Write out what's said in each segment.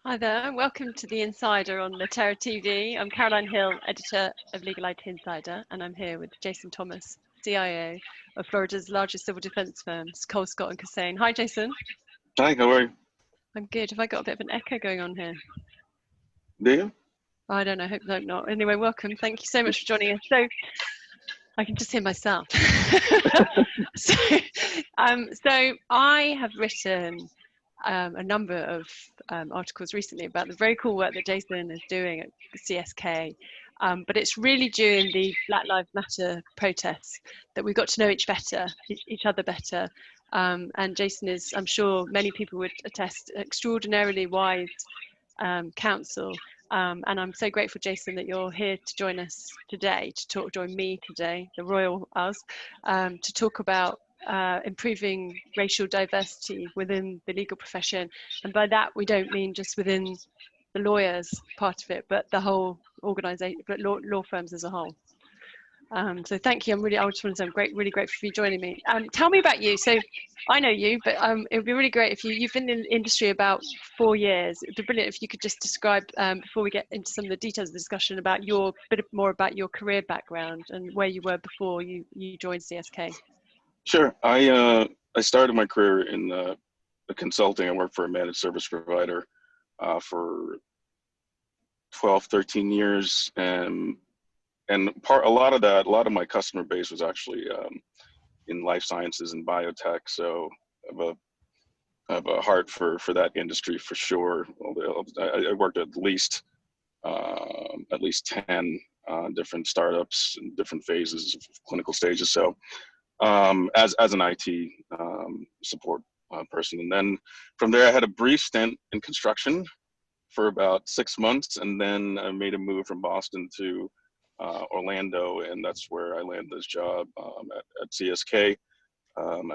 Hi there, welcome to The Insider on Terra TV. I'm Caroline Hill, editor of Legal IT Insider, and I'm here with Jason Thomas, CIO of Florida's largest civil defense firms, Cole, Scott and Cassane. Hi, Jason. Hi, how are you? I'm good. Have I got a bit of an echo going on here? Do you? I don't know, hope not. Anyway, welcome. Thank you so much for joining us. So, I can just hear myself. so I have written a number of articles recently about the very cool work that Jason is doing at CSK. But it's really during the Black Lives Matter protests that we got to know each other better. And Jason is, I'm sure many people would attest, extraordinarily wise counsel. And I'm so grateful, Jason, that you're here to join us today, join me today, the royal us, to talk about improving racial diversity within the legal profession. And by that, we don't mean just within the lawyers part of it, but the whole organization, but law firms as a whole. So thank you. I just want to say I'm really grateful for you joining me. Tell me about you. So I know you, but it would be really great if you've been in the industry about 4 years. It would be brilliant if you could just describe, before we get into some of the details of the discussion, about a bit more about your career background and where you were before you joined CSK. Sure. I started my career in the consulting. I worked for a managed service provider for 12, 13 years, and a lot of my customer base was actually in life sciences and biotech. So I have a heart for that industry for sure. I worked at least 10 different startups in different phases of clinical stages. So as an IT support person. And then from there, I had a brief stint in construction for about 6 months, and then I made a move from Boston to Orlando, and that's where I landed this job at CSK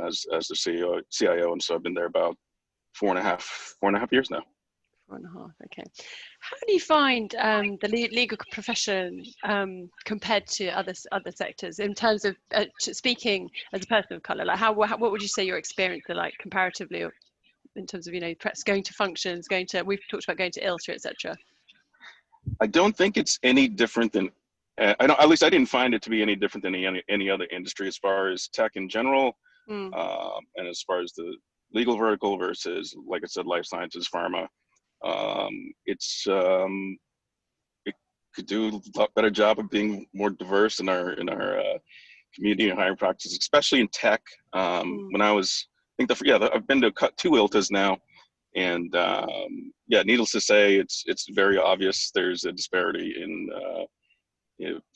as the CIO, and so I've been there about 4.5 years now. 4.5, okay. How do you find the legal profession compared to other sectors in terms of speaking as a person of color? Like, what would you say your experience are like comparatively, in terms of, perhaps going to functions, we've talked about going to ILTA, etc. I don't think it's any different than at least I didn't find it to be any different than any other industry as far as tech in general, and as far as the legal vertical versus, like I said, life sciences, pharma. It could do a lot better job of being more diverse in our community and hiring practices, especially in tech. When I think I've been to 2 ILTAs now, and needless to say, it's very obvious there's a disparity in,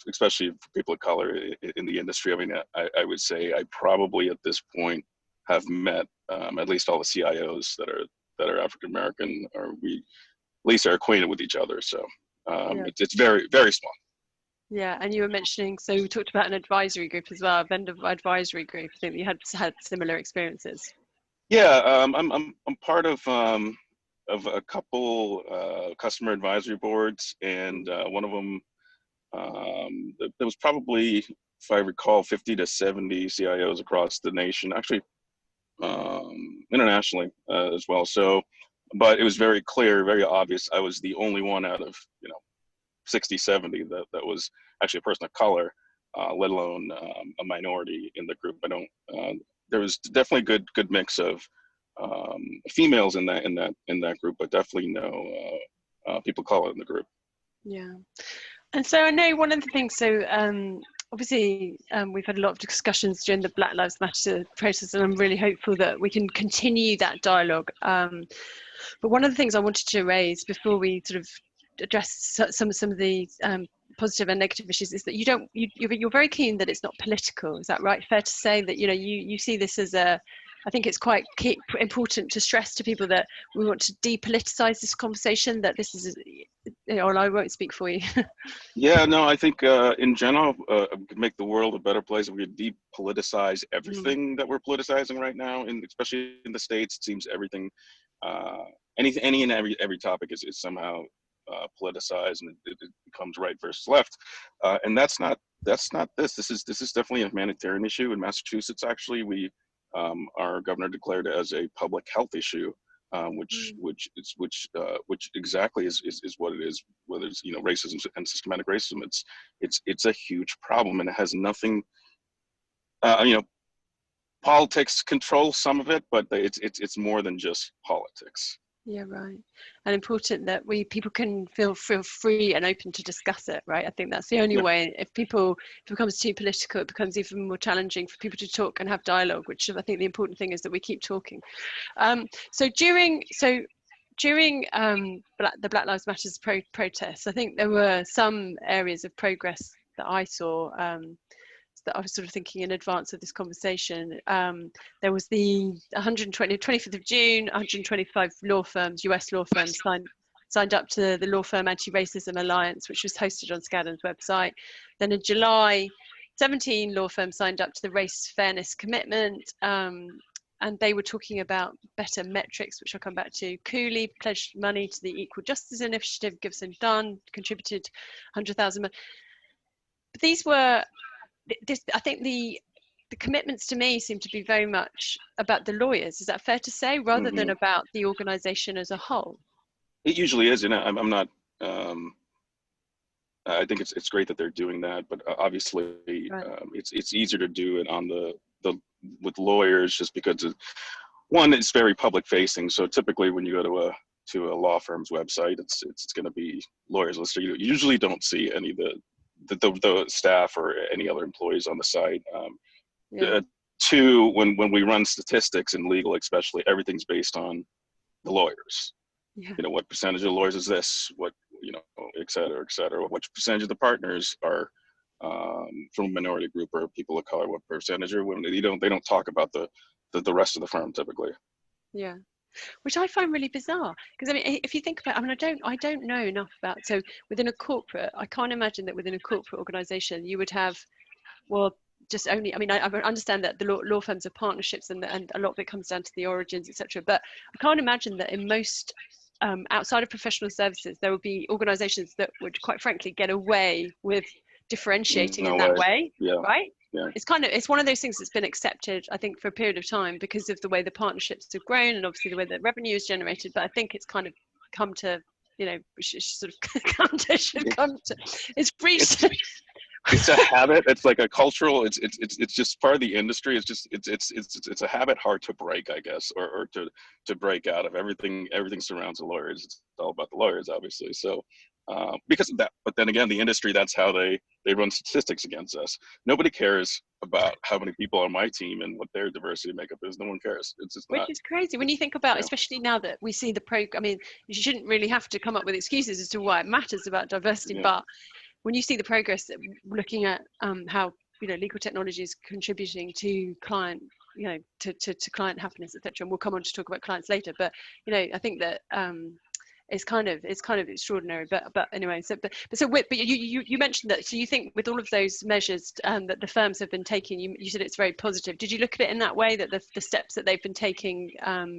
especially for people of color in the industry. I mean, I would say I probably at this point have met at least all the CIOs that are African American, or we at least are acquainted with each other. So it's very, very small. Yeah, and you were mentioning, so we talked about an advisory group as well, a vendor advisory group. I think you had similar experiences. Yeah, I'm part of a couple customer advisory boards, and one of them, there was probably, if I recall, 50 to 70 CIOs across the nation, actually internationally as well. So, but it was very clear, very obvious. I was the only one out of 60, 70 that was actually a person of color, let alone a minority in the group. There was definitely a good mix of females in that group, but definitely no people of color in the group. Yeah, and so I know one of the things. So obviously, we've had a lot of discussions during the Black Lives Matter process, and I'm really hopeful that we can continue that dialogue. But one of the things I wanted to raise before we sort of address some of the positive and negative issues is that you're very keen that it's not political. Is that right? Fair to say that you see this as I think it's quite important to stress to people that we want to depoliticize this conversation, that this is, or I won't speak for you. Yeah, no, I think in general, could make the world a better place if we depoliticize everything that we're politicizing right now, and especially in the States. It seems everything, any and every topic is somehow politicized, and it becomes right versus left, and that's not this. This is definitely a humanitarian issue. In Massachusetts, actually, our governor declared it as a public health issue, which exactly is what it is. Whether it's racism and systematic racism, it's a huge problem, and it has nothing. Politics control some of it, but it's more than just politics. Yeah, right. And important that people can feel free and open to discuss it, right? I think that's the only way. If it becomes too political, it becomes even more challenging for people to talk and have dialogue, which I think the important thing is that we keep talking. So during the Black Lives Matter protests, I think there were some areas of progress that I saw, that I was sort of thinking in advance of this conversation. There was the 25th of June, 125 law firms, US law firms signed up to the Law Firm Anti-Racism Alliance, which was hosted on Skadden's website. Then in July, 17 law firms signed up to the Race Fairness Commitment, and they were talking about better metrics, which I'll come back to. Cooley pledged money to the Equal Justice Initiative. Gibson Dunn contributed 100,000. But these were, I think the commitments to me seem to be very much about the lawyers. Is that fair to say, rather than about the organization as a whole? It usually is, and I'm not. I think it's great that they're doing that, but obviously it's easier to do it on the with lawyers, just because one, it's very public facing. So typically when you go to a law firm's website, it's going to be lawyers listed. You usually don't see any of the staff or any other employees on the site. Two, when we run statistics in legal, especially, everything's based on the lawyers. What percentage of lawyers is this? What, et cetera, et cetera. What percentage of the partners are from a minority group or people of color? What percentage are women? They don't talk about the rest of the firm typically. Yeah. Which I find really bizarre, because I mean, if you think about, I don't know enough about. So within a corporate, I can't imagine that within a corporate organization you would have, just only. I mean, I understand that the law firms are partnerships, and a lot of it comes down to the origins, etc. But I can't imagine that in most outside of professional services, there would be organizations that would, quite frankly, get away with differentiating in that way, right? Yeah. It's one of those things that's been accepted, I think, for a period of time because of the way the partnerships have grown and obviously the way that revenue is generated. But I think it's kind of come to, sort of it's reached. It's a habit. It's like a cultural. It's just part of the industry. It's a habit hard to break, I guess, or to break out of. Everything surrounds the lawyers. It's all about the lawyers, obviously. So. Because of that, but then again, the industry, that's how they run statistics against us. Nobody cares about how many people on my team and what their diversity makeup is. No one cares. It's just which is crazy when you think about, especially now that we see the program. I mean, you shouldn't really have to come up with excuses as to why it matters about diversity, but when you see the progress, looking at how legal technology is contributing to client, to client happiness, etc. And we'll come on to talk about clients later. But I think that. It's kind of extraordinary, but anyway. But you mentioned that. So you think with all of those measures that the firms have been taking, you said it's very positive. Did you look at it in that way, that the steps that they've been taking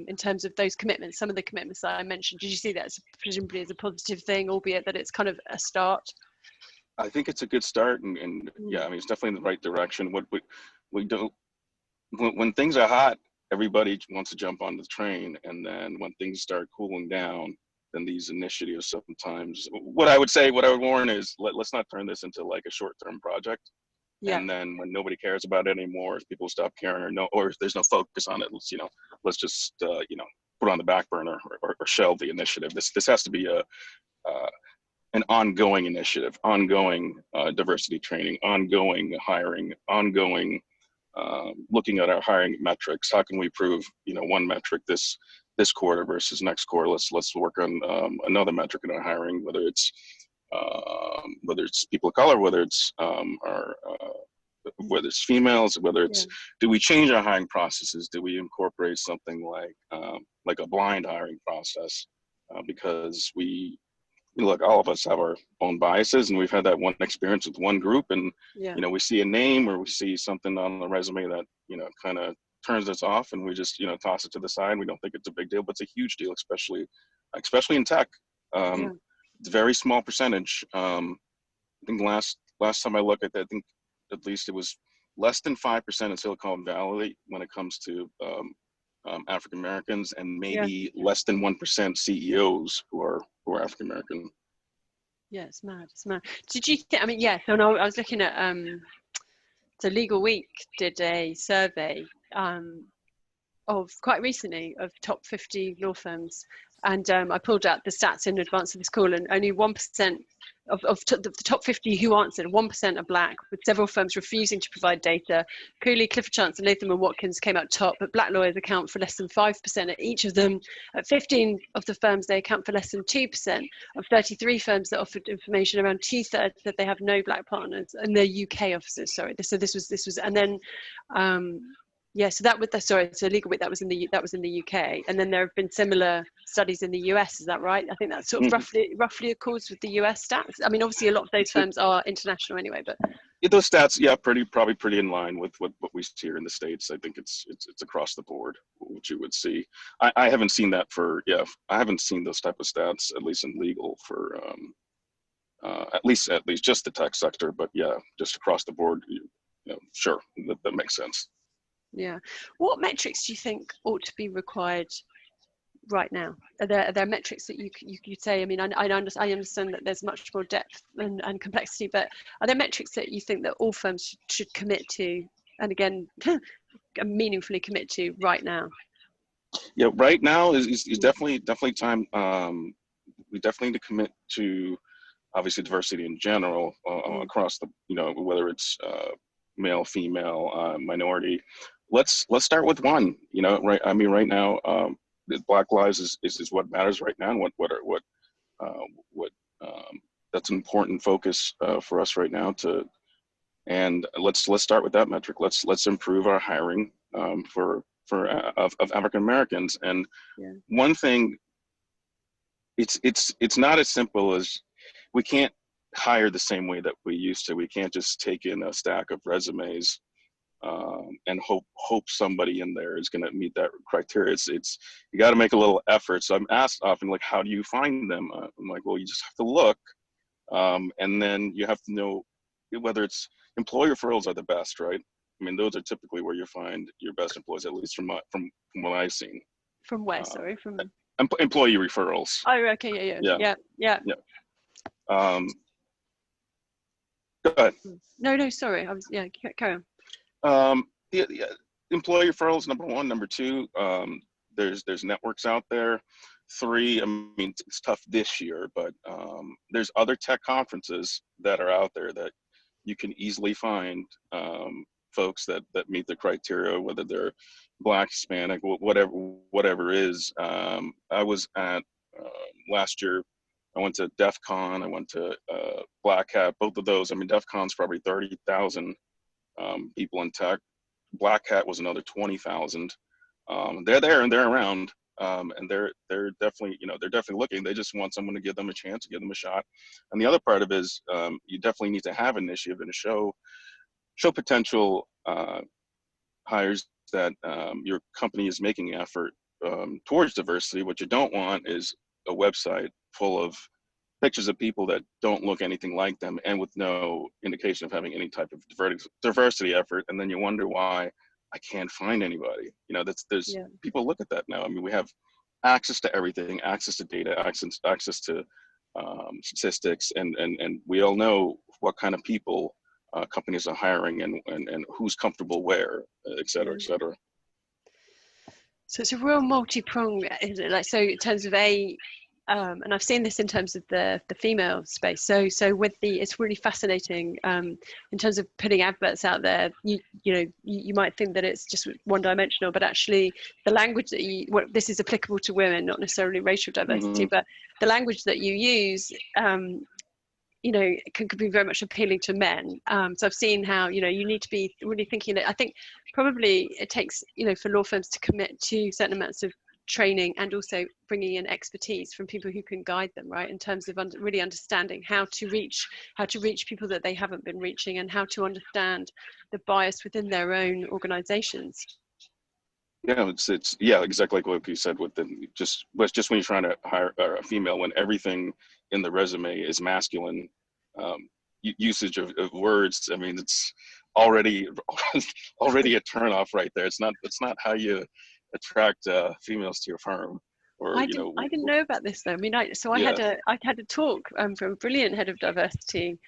in terms of those commitments, some of the commitments that I mentioned, did you see that presumably as a positive thing, albeit that it's kind of a start? I think it's a good start, and yeah, I mean, it's definitely in the right direction. What we do when things are hot, everybody wants to jump on the train, and then when things start cooling down, then these initiatives sometimes, what I would warn is, let's not turn this into like a short-term project. And then when nobody cares about it anymore, if people stop caring or if there's no focus on it, let's just put on the back burner or shelve the initiative. This has to be an ongoing initiative, ongoing diversity training, ongoing hiring, ongoing looking at our hiring metrics. How can we improve one metric this quarter versus next quarter? Let's work on another metric in our hiring, whether it's people of color, whether it's whether it's females, whether it's do we change our hiring processes? Do we incorporate something like a blind hiring process? Because look, all of us have our own biases, and we've had that one experience with one group, and we see a name or we see something on the resume that kind of turns us off, and we just toss it to the side. We don't think it's a big deal, but it's a huge deal, especially in tech. It's a very small percentage. I think last time I looked at that, I think at least it was less than 5% in Silicon Valley when it comes to African Americans, and Yeah. maybe less than 1% CEOs who are African American. Yeah, it's mad. It's mad. Did you think? I mean, yeah. So no, I was looking at so Legal Week did a survey of quite recently of top 50 law firms, and I pulled out the stats in advance of this call, and only 1% of the top 50 who answered, 1% are black, with several firms refusing to provide data. Cooley, Clifford Chance, and Latham and Watkins came out top, but black lawyers account for less than 5% at each of them. At 15 of the firms, they account for less than 2%. Of 33 firms that offered information, around 2/3 that they have no black partners in their UK offices. Sorry, so this was, and then. Yeah, so that was so Legal Week that was in the UK, and then there have been similar studies in the US. Is that right? I think that's sort of roughly accords with the US stats. I mean, obviously a lot of those firms are international anyway, but those stats, yeah, probably pretty in line with what we see here in the States. I think it's across the board what you would see. I haven't seen that I haven't seen those type of stats, at least in legal, for at least just the tech sector. But yeah, just across the board, sure, that makes sense. Yeah. What metrics do you think ought to be required right now? Are there metrics that you say? I mean, I understand that there's much more depth and complexity, but are there metrics that you think that all firms should commit to, and again, meaningfully commit to right now? Yeah, right now is definitely time. We definitely need to commit to, obviously, diversity in general across the, whether it's male, female, minority. Let's start with one. Right? I mean, right now, Black lives is what matters right now, and what that's an important focus for us right now. And let's start with that metric. Let's improve our hiring of African Americans. And one thing, it's not as simple as, we can't hire the same way that we used to. We can't just take in a stack of resumes and hope somebody in there is going to meet that criteria. It's you got to make a little effort. So I'm asked often, like, how do you find them? I'm like, well, you just have to look, and then you have to know whether it's employee referrals are the best, right? I mean, those are typically where you find your best employees, at least from what I've seen. From where? Sorry, from employee referrals. Oh, okay, yeah. Go ahead. No, sorry. Carry on. The employee referrals, number one. Number two, there's networks out there. Three, I mean, it's tough this year, but there's other tech conferences that are out there that you can easily find folks that meet the criteria, whether they're Black, Hispanic, whatever it is. I was at last year, I went to DEF CON, I went to Black Hat, both of those. I mean, DEF CON's probably 30,000 people in tech. Black Hat was another 20,000. They're there and they're around, and they're definitely, they're definitely looking. They just want someone to give them a chance, to give them a shot. And the other part of it is, you definitely need to have an initiative and show potential hires that your company is making an effort towards diversity. What you don't want is a website full of pictures of people that don't look anything like them and with no indication of having any type of diversity effort. And then you wonder why I can't find anybody. There's people look at that now. I mean, we have access to everything, access to data, access to statistics, and we all know what kind of people companies are hiring and who's comfortable where, et cetera, et cetera. So it's a real multi-pronged, isn't it? Like, so in terms of and I've seen this in terms of the female space. So with it's really fascinating in terms of putting adverts out there. You might think that it's just one-dimensional, but actually the language that this is applicable to women, not necessarily racial diversity, but the language that you use, could be very much appealing to men. So I've seen how, you need to be really thinking that. I think probably it takes, for law firms to commit to certain amounts of training and also bringing in expertise from people who can guide them, right, in terms of really understanding how to reach people that they haven't been reaching, and how to understand the bias within their own organizations. Yeah, it's exactly like what you said. Just when you're trying to hire a female, when everything in the resume is masculine, usage of words, I mean, it's already a turnoff right there. It's not how you attract females to your firm, or I didn't know about this though. I mean, I yeah. had a talk from a brilliant head of diversity,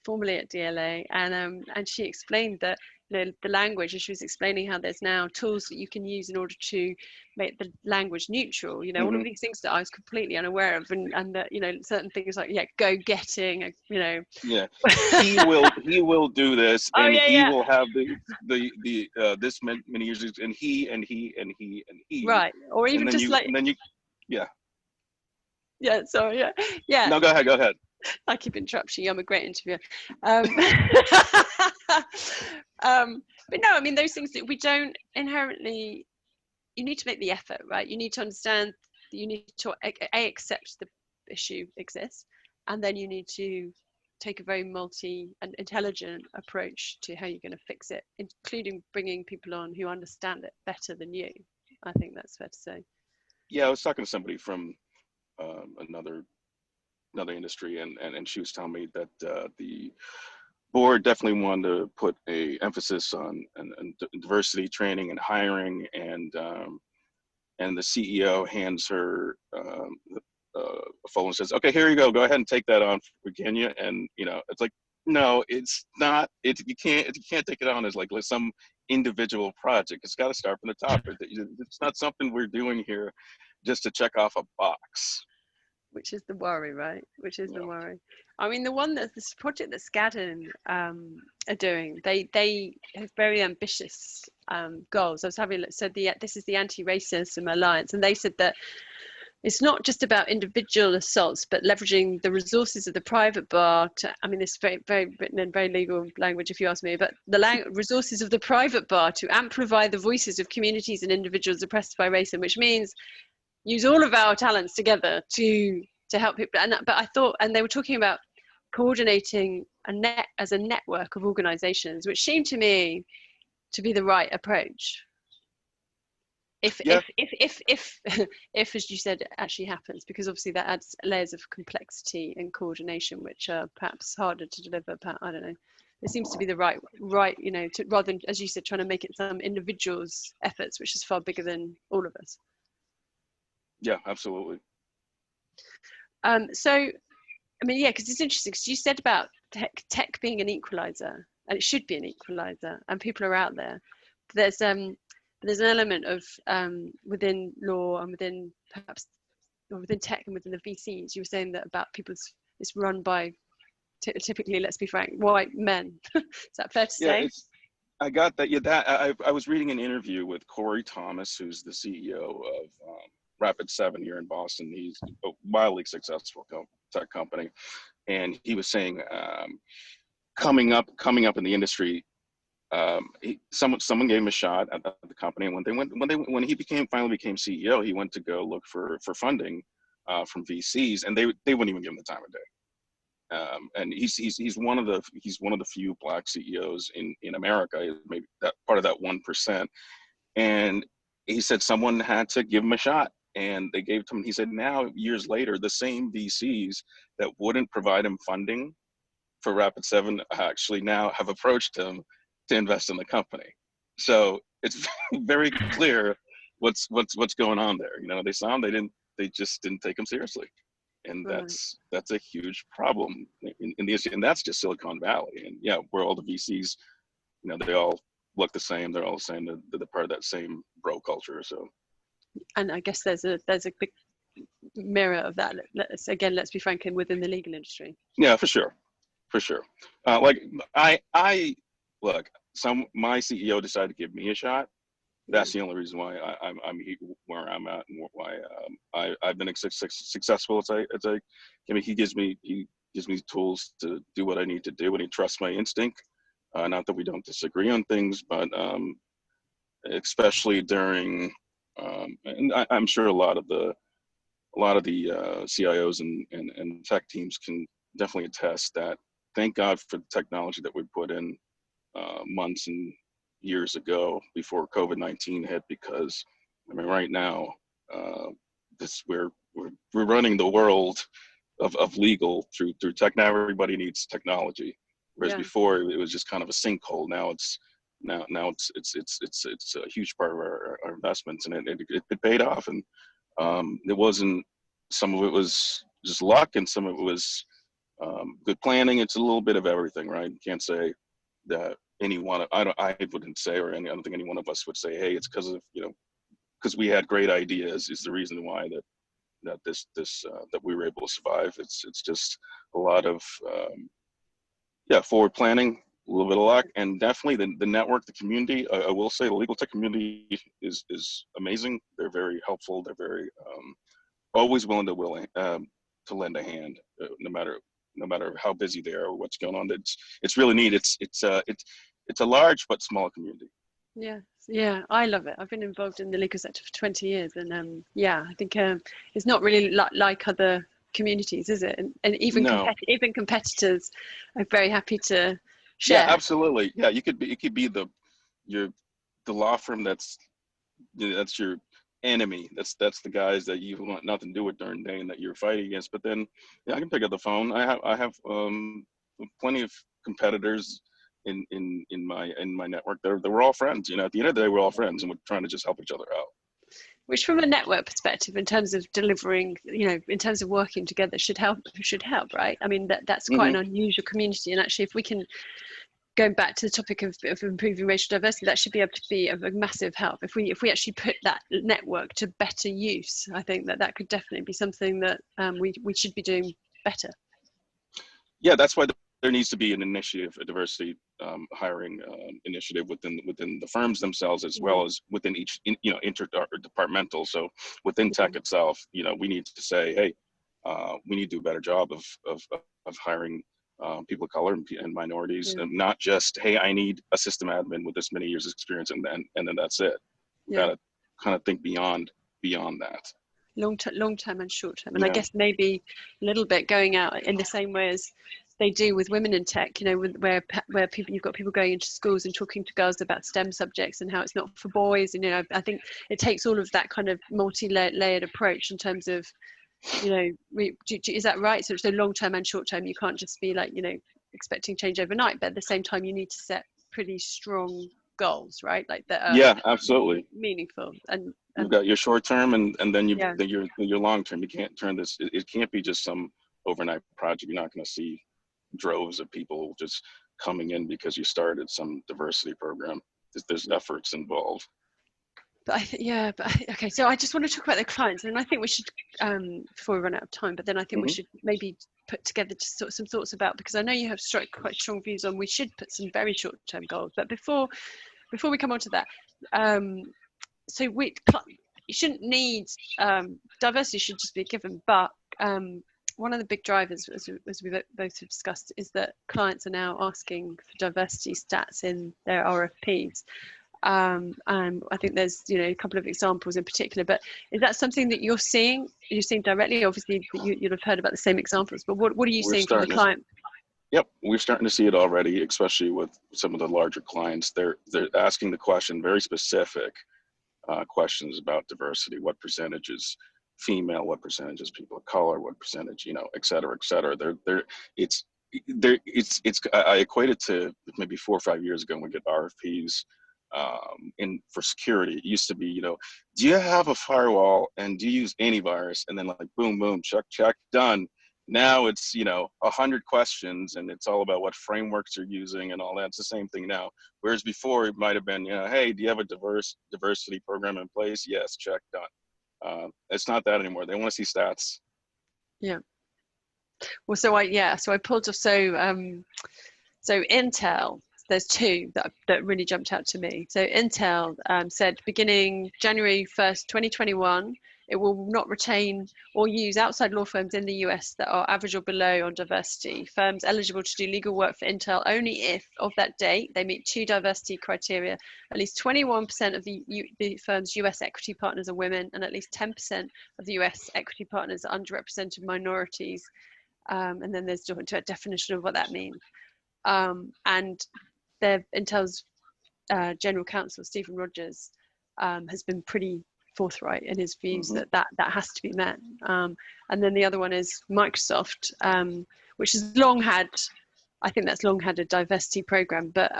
formerly at DLA, and she explained that the language, and she was explaining how there's now tools that you can use in order to make the language neutral. All of these things that I was completely unaware of, and that certain things like go getting, Yeah, he will do this, Oh and yeah, he yeah. will have the this many users, and he. Right, or even just like and then you, yeah. Yeah, sorry, yeah. No, go ahead. I keep interrupting you. I'm a great interviewer. But no, I mean, those things that we don't inherently, you need to make the effort, right? You need to understand that you need to accept the issue exists, and then you need to take a very multi and intelligent approach to how you're going to fix it, including bringing people on who understand it better than you. I think that's fair to say. Yeah, I was talking to somebody from another industry, and she was telling me that the board definitely wanted to put a emphasis on and diversity training and hiring, and the CEO hands her a phone and says, "Okay, here you go. Go ahead and take that on for Virginia." And it's like, no, it's not. You can't take it on as like some individual project. It's got to start from the top. It's not something we're doing here just to check off a box. Which is the worry, right? Which is the worry. I mean, this project that Skadden are doing, they have very ambitious goals. I was having this is the Anti-Racism Alliance, and they said that it's not just about individual assaults, but leveraging the resources of the private bar I mean, this is very, very written in very legal language, if you ask me, but the resources of the private bar to amplify the voices of communities and individuals oppressed by racism, which means use all of our talents together to help people. But I thought, and they were talking about coordinating as a network of organizations, which seemed to me to be the right approach. If as you said, it actually happens, because obviously that adds layers of complexity and coordination, which are perhaps harder to deliver. But I don't know. It seems to be the right, rather than, as you said, trying to make it some individuals' efforts, which is far bigger than all of us. Yeah, absolutely. So, I mean, yeah, because it's interesting, because you said about tech being an equalizer, and it should be an equalizer, and people are out there. There's an element of within law and within tech and within the VCs. You were saying that about it's run by typically, let's be frank, white men. Is that fair to say? I got that. Yeah, I was reading an interview with Corey Thomas, who's the CEO of Rapid7 here in Boston. He's a wildly successful tech company, and he was saying, coming up in the industry, someone gave him a shot at the company, and when he finally became CEO, he went to go look for funding from VCs, and they wouldn't even give him the time of day. And he's one of the few Black CEOs in America, maybe that part of that 1%. And he said someone had to give him a shot, and they gave it to him. He said now, years later, the same VCs that wouldn't provide him funding for Rapid7 actually now have approached him to invest in the company. So it's very clear what's going on there. They saw him, they just didn't take him seriously. And that's a huge problem in the issue. And that's just Silicon Valley. And yeah, where all the VCs, they all look the same. They're all the same. They're part of that same bro culture. So. And I guess there's a big mirror of that. Let's be frank, within the legal industry. Yeah, for sure. Like my CEO decided to give me a shot. That's the only reason why I'm where I'm at, and why I've been successful. He gives me tools to do what I need to do, and he trusts my instinct. Not that we don't disagree on things, but especially during, and I'm sure a lot of the CIOs and tech teams can definitely attest that. Thank God for the technology that we put in months and years ago before COVID-19 hit, because I mean, right now, we're running the world of legal through tech. Now everybody needs technology, whereas before it was just kind of a sinkhole. Now it's now it's a huge part of our investments, and it paid off. And it wasn't, some of it was just luck, and some of it was good planning. It's a little bit of everything, right? You can't say that I wouldn't say, or I don't think any one of us would say, hey, it's because of, because we had great ideas is the reason why that we were able to survive. It's just a lot of forward planning, a little bit of luck, and definitely the network, the community. I will say the legal tech community is amazing. They're very helpful. They're very always willing to lend a hand, no matter how busy they are or what's going on. It's really neat. It's a large but small community. Yeah, I love it. I've been involved in the legal sector for 20 years, and I think it's not really like other communities, is it? And even even competitors are very happy to share. Yeah, absolutely. Yeah, it could be the law firm that's your enemy. That's the guys that you want nothing to do with during the day and that you're fighting against. But then, I can pick up the phone. I have plenty of competitors in my network. They were all friends. At the end of the day, we're all friends, and we're trying to just help each other out. Which, from a network perspective, in terms of delivering, in terms of working together, should help, right? I mean, that's quite an unusual community. And actually, if we can, going back to the topic of improving racial diversity, that should be able to be of a massive help. If we actually put that network to better use, I think that could definitely be something that we should be doing better. Yeah, that's why there needs to be an initiative, a diversity hiring initiative within the firms themselves, as well as within each interdepartmental. So within tech itself, we need to say, hey, we need to do a better job of hiring people of color and minorities, and not just, hey, I need a system admin with this many years experience, and then that's it. We gotta kind of think beyond that. Long term and short term, and I guess maybe a little bit going out in the same way as they do with women in tech, where you've got people going into schools and talking to girls about STEM subjects and how it's not for boys. And I think it takes all of that kind of multi-layered approach in terms of, is that right? So long term and short term, you can't just be like, expecting change overnight, but at the same time, you need to set pretty strong goals, right? Like that are absolutely meaningful. And you've got your short term, and then your long term. You can't turn this. It can't be just some overnight project. You're not going to see droves of people just coming in because you started some diversity program. There's efforts involved. But okay. So I just want to talk about the clients, and I think we should, before we run out of time. But then I think we should maybe put together just some thoughts about, because I know you have quite strong views on we should put some very short-term goals. But before we come on to that, so you shouldn't need diversity should just be a given, but one of the big drivers, as we both have discussed, is that clients are now asking for diversity stats in their RFPs. And I think there's a couple of examples in particular, but is that something that you're seeing directly? Obviously you'll have heard about the same examples, but what are you seeing from the client? Yep, we're starting to see it already, especially with some of the larger clients. They're asking the question, very specific questions about diversity. What percentage is female? What percentage is people of color? What percentage, et cetera, et cetera. I equate it to maybe 4 or 5 years ago when we get RFPs for security. It used to be, do you have a firewall and do you use antivirus? And then like boom, boom, check, done. Now it's 100 questions, and it's all about what frameworks you're using and all that. It's the same thing now. Whereas before it might have been, hey, do you have a diversity program in place? Yes, check, done. It's not that anymore. They want to see stats. Yeah. Well, so I pulled off. So Intel. There's two that really jumped out to me. So Intel said beginning January 1st, 2021, it will not retain or use outside law firms in the US that are average or below on diversity. Firms eligible to do legal work for Intel only if, of that date, they meet 2 diversity criteria. At least 21% of the firm's US equity partners are women, and at least 10% of the US equity partners are underrepresented minorities. And then there's a definition of what that means. And Intel's general counsel, Stephen Rogers, has been pretty forthright in his views that has to be met. And then the other one is Microsoft, which has long had a diversity program, but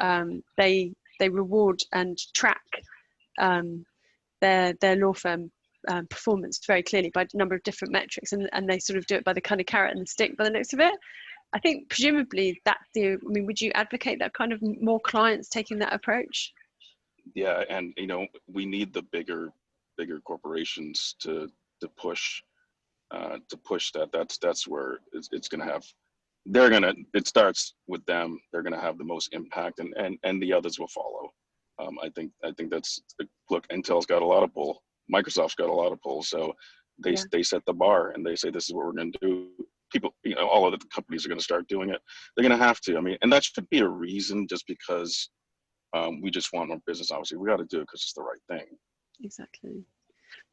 they they reward and track their law firm performance very clearly by a number of different metrics, and they sort of do it by the kind of carrot and the stick by the looks of it. I think presumably would you advocate that kind of more clients taking that approach? Yeah, and we need the bigger corporations to push that. That's where it's going to have. It starts with them. They're going to have the most impact, and the others will follow. I think that's, look, Intel's got a lot of pull. Microsoft's got a lot of pull. So they set the bar and they say, this is what we're going to do. People, all of the companies are going to start doing it. They're going to have to. I mean, and that should be a reason, just because we just want more business. Obviously, we got to do it because it's the right thing. Exactly.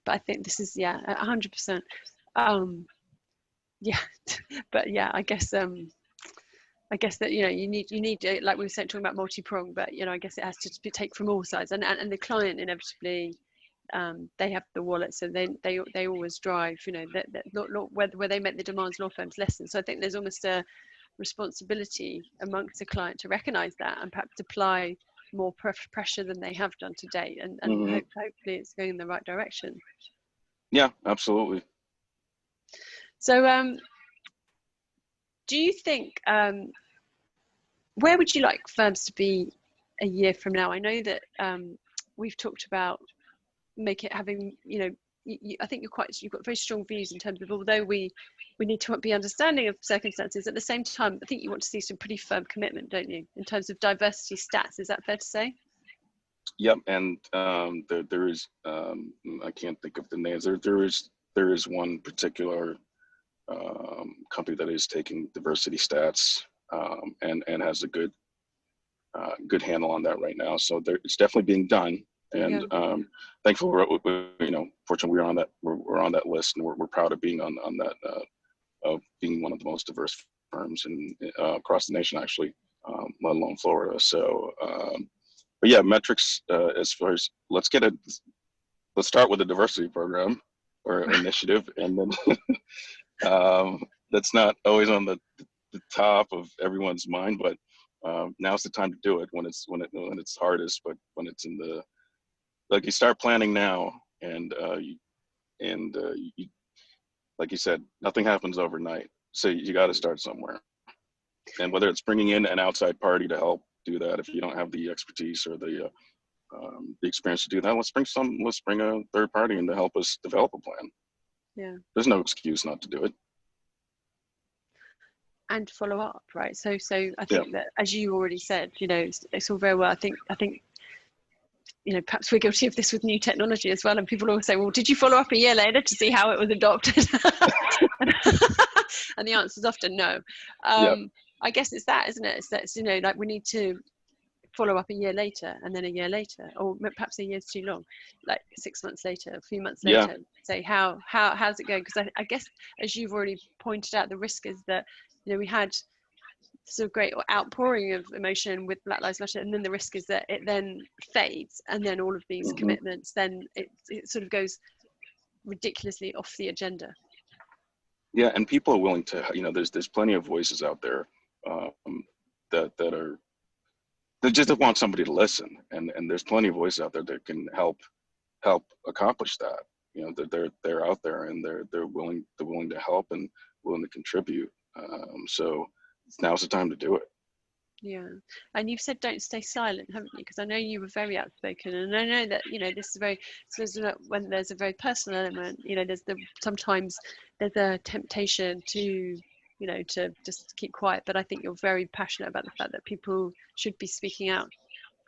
But I think this is 100%. But yeah, I guess that you need like we were saying, talking about multi-pronged, but I guess it has to take from all sides, and the client inevitably, they have the wallet, so they always drive, that where they make the demands law firms lessen. So I think there's almost a responsibility amongst the client to recognize that and perhaps apply more pressure than they have done to date, and hopefully it's going in the right direction. Yeah, absolutely. So do you think, where would you like firms to be a year from now? I know that we've talked about having, I think you've got very strong views in terms of, although we need to be understanding of circumstances, at the same time, I think you want to see some pretty firm commitment, don't you, in terms of diversity stats? Is that fair to say? Yep, and there is, I can't think of the names. There is one particular company that is taking diversity stats and has a good handle on that right now. So it's definitely being done, and thankfully, fortunately, we're on that list, and we're proud of being on that, of being one of the most diverse firms across the nation, actually, let alone Florida. So, but yeah, metrics as far as let's start with a diversity program or initiative, and then that's not always on the top of everyone's mind, but now's the time to do it when it's hardest. But when it's you start planning now, and like you said, nothing happens overnight. So you got to start somewhere, and whether it's bringing in an outside party to help do that, if you don't have the expertise or the experience to do that, let's bring a third party in to help us develop a plan. Yeah, there's no excuse not to do it. And follow up, right? So I think that, as you already said, it's all very well. I think perhaps we're guilty of this with new technology as well, and people always say, well, did you follow up a year later to see how it was adopted? And the answer is often no. I guess it's that, isn't it? It's that, like we need to follow up a year later, and then a year later, or perhaps a year's too long, like 6 months later, a few months later, say how's it going? Because I guess, as you've already pointed out, the risk is that we had sort of great outpouring of emotion with Black Lives Matter, and then the risk is that it then fades, and then all of these commitments, then it sort of goes ridiculously off the agenda. Yeah, and people are willing to, there's plenty of voices out there that just want somebody to listen, and there's plenty of voices out there that can help accomplish that. They're out there, and they're willing to help and willing to contribute. So now's the time to do it. Yeah, and you've said don't stay silent, haven't you? Because I know you were very outspoken, and I know that this is when there's a very personal element. Sometimes there's a temptation to to just keep quiet, but I think you're very passionate about the fact that people should be speaking out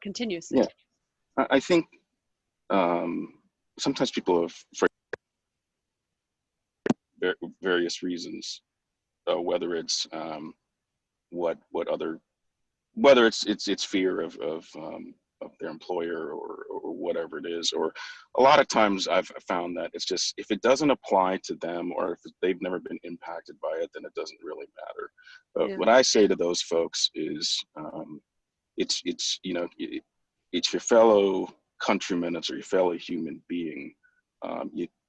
continuously. Yeah, I think sometimes people have, for various reasons, whether it's whether it's fear of their employer or whatever it is, or a lot of times I've found that it's just, if it doesn't apply to them, or if they've never been impacted by it, then it doesn't really matter. But what I say to those folks is, it's your fellow countrymen, it's your fellow human being.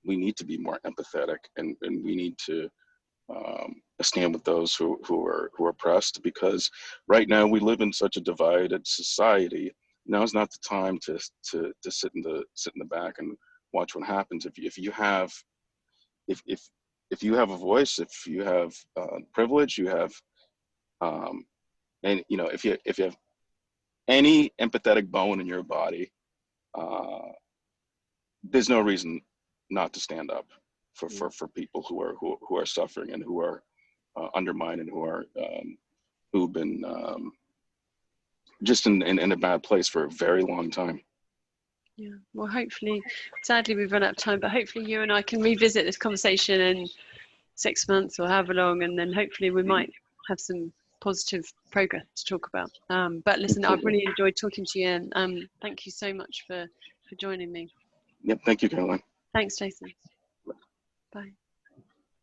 We need to be more empathetic, and we need to stand with those who are oppressed, because right now we live in such a divided society now's not the time to sit in the back and watch what happens. If you have if you have a voice, if you have privilege, you have and if you have any empathetic bone in your body, there's no reason not to stand up for people who are suffering and who are undermined and who've been just in a bad place for a very long time. Yeah, well, hopefully, sadly we've run out of time, but hopefully you and I can revisit this conversation in 6 months or however long, and then hopefully we might have some positive progress to talk about. But listen, I've really enjoyed talking to you, and thank you so much for joining me. Yep, thank you, Caroline. Thanks, Jason. Bye.